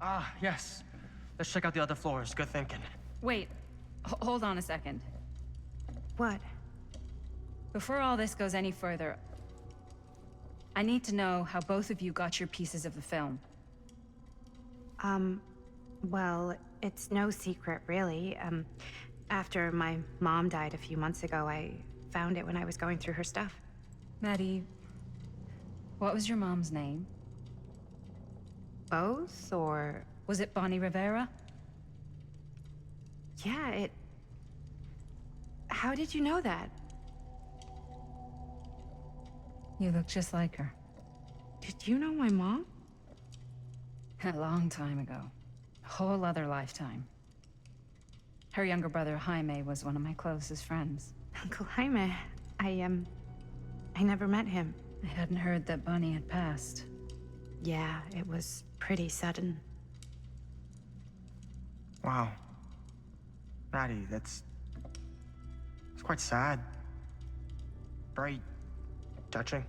Ah, yes. Let's check out the other floors. Good thinking. Wait, hold on a second. What? Before all this goes any further, I need to know how both of you got your pieces of the film. Well, it's no secret, really. After my mom died a few months ago, I found it when I was going through her stuff. Maddie, what was your mom's name? Both, or... Was it Bonnie Rivera? Yeah, How did you know that? You look just like her. Did you know my mom? A long time ago. A whole other lifetime. Her younger brother, Jaime, was one of my closest friends. Uncle Jaime. I never met him. I hadn't heard that Bonnie had passed. Yeah, it was pretty sudden. Wow. Maddie, it's quite sad. Very touching.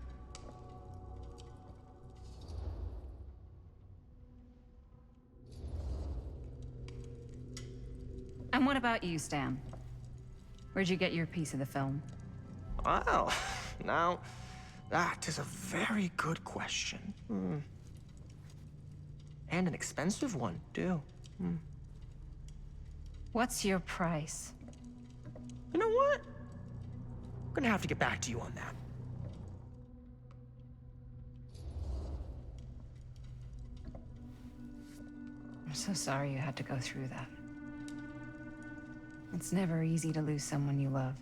And what about you, Stan? Where'd you get your piece of the film? Well, now, that is a very good question. And an expensive one, too. What's your price? You know what? I'm gonna have to get back to you on that. I'm so sorry you had to go through that. It's never easy to lose someone you love.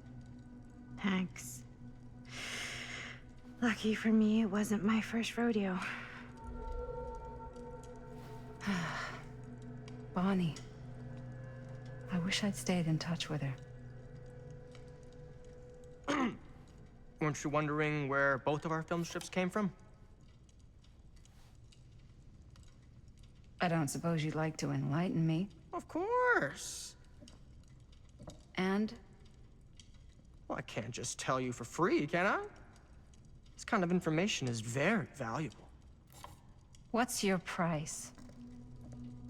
Thanks. Lucky for me, it wasn't my first rodeo. Bonnie. I wish I'd stayed in touch with her. Weren't you wondering where both of our film strips came from? I don't suppose you'd like to enlighten me. Of course. And? Well, I can't just tell you for free, can I? This kind of information is very valuable. What's your price?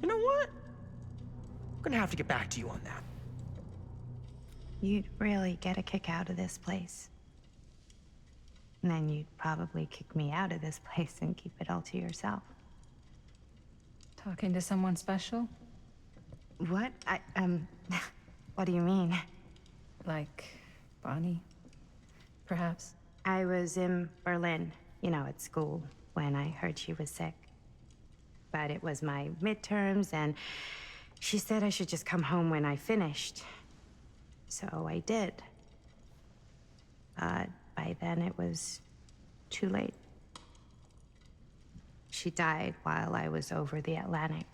You know what? I'm gonna have to get back to you on that. You'd really get a kick out of this place. And then you'd probably kick me out of this place and keep it all to yourself. Talking to someone special? What? What do you mean? Like Bonnie, perhaps? I was in Berlin, at school, when I heard she was sick. But it was my midterms, and she said I should just come home when I finished. So I did. But by then it was too late. She died while I was over the Atlantic.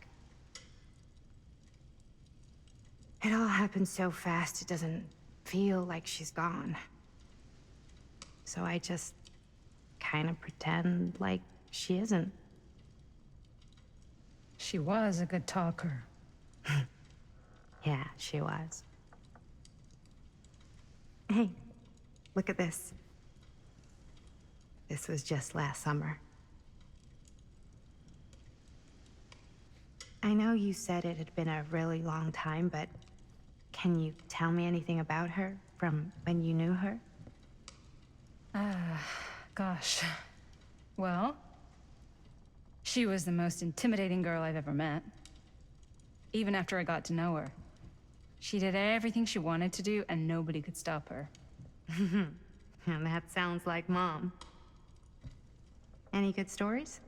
It all happened so fast, it doesn't feel like she's gone. So I just kind of pretend like she isn't. She was a good talker. Yeah, she was. Hey, look at this. This was just last summer. I know you said it had been a really long time, but can you tell me anything about her from when you knew her? Gosh. Well, she was the most intimidating girl I've ever met. Even after I got to know her. She did everything she wanted to do, and nobody could stop her. And that sounds like Mom. Any good stories?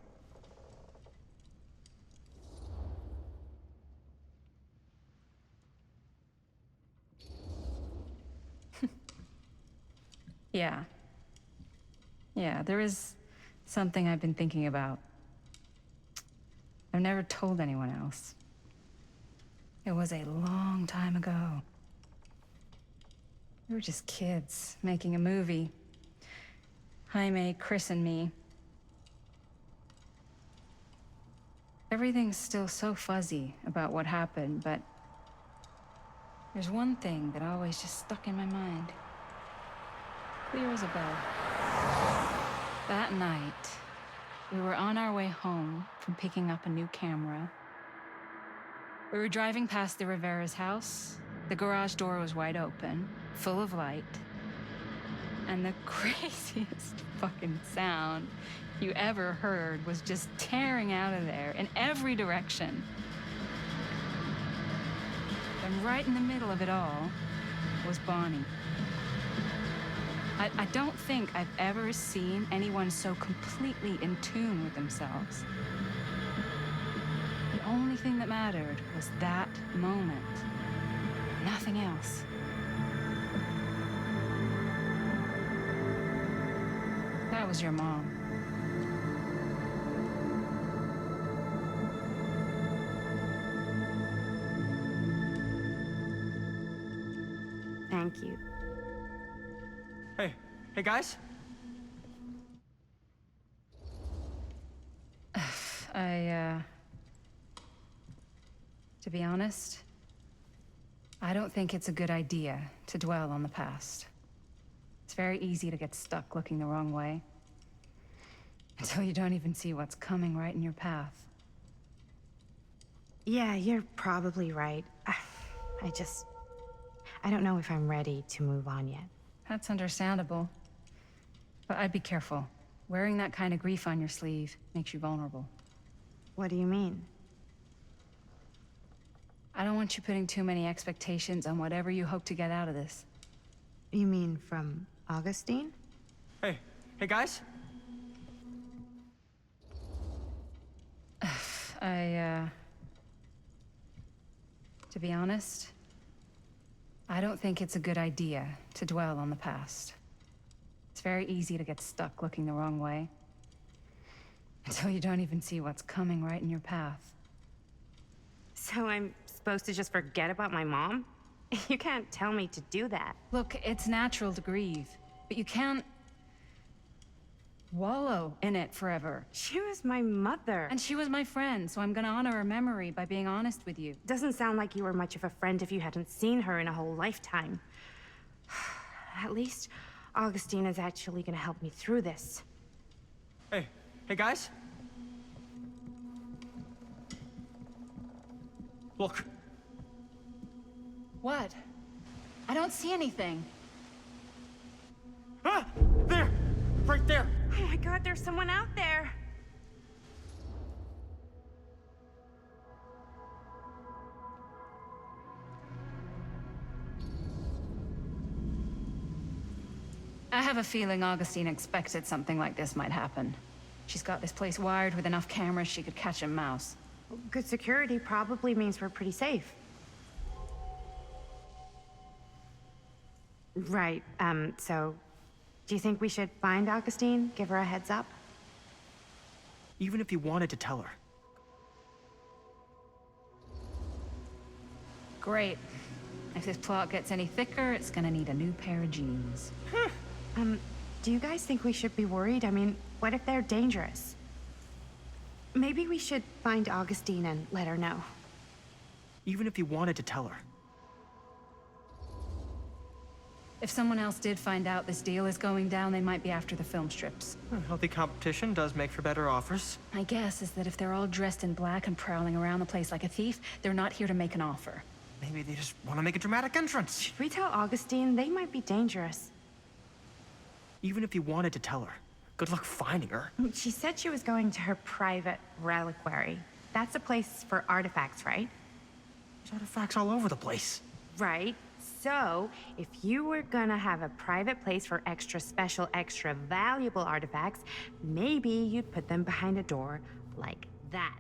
Yeah. Yeah, there is something I've been thinking about. I've never told anyone else. It was a long time ago. We were just kids, making a movie. Jaime, Chris, and me. Everything's still so fuzzy about what happened, but there's one thing that always just stuck in my mind. Clear as a bell. That night, we were on our way home from picking up a new camera We were driving past the Rivera's house. The garage door was wide open, full of light. And the craziest fucking sound you ever heard was just tearing out of there in every direction. And right in the middle of it all was Bonnie. I don't think I've ever seen anyone so completely in tune with themselves. The only thing that mattered was that moment. Nothing else. That was your mom. Thank you. Hey guys? To be honest, I don't think it's a good idea to dwell on the past. It's very easy to get stuck looking the wrong way. Until you don't even see what's coming right in your path. Yeah, you're probably right. I don't know if I'm ready to move on yet. That's understandable. But I'd be careful. Wearing that kind of grief on your sleeve makes you vulnerable. What do you mean? I don't want you putting too many expectations on whatever you hope to get out of this. You mean from Augustine? Hey guys? To be honest, I don't think it's a good idea to dwell on the past. It's very easy to get stuck looking the wrong way. Until you don't even see what's coming right in your path. So I'm supposed to just forget about my mom? You can't tell me to do that. Look, it's natural to grieve, but you can't wallow in it forever. She was my mother. And she was my friend, so I'm gonna honor her memory by being honest with you. Doesn't sound like you were much of a friend if you hadn't seen her in a whole lifetime. At least Augustine is actually gonna help me through this. Hey guys? Look. What? I don't see anything. Ah! There! Right there! Oh my god, there's someone out there! I have a feeling Augustine expected something like this might happen. She's got this place wired with enough cameras she could catch a mouse. Good security probably means we're pretty safe. Right, so... Do you think we should find Augustine? Give her a heads up? Even if you wanted to tell her. Great. If this plot gets any thicker, it's gonna need a new pair of jeans. Do you guys think we should be worried? I mean, what if they're dangerous? Maybe we should find Augustine and let her know. Even if you wanted to tell her. If someone else did find out this deal is going down, they might be after the film strips. Healthy competition does make for better offers. My guess is that if they're all dressed in black and prowling around the place like a thief, they're not here to make an offer. Maybe they just want to make a dramatic entrance. Should we tell Augustine? They might be dangerous. Even if you wanted to tell her. Good luck finding her. She said she was going to her private reliquary. That's a place for artifacts, right? There's artifacts all over the place. Right. So, if you were gonna have a private place for extra special, extra valuable artifacts, maybe you'd put them behind a door like that.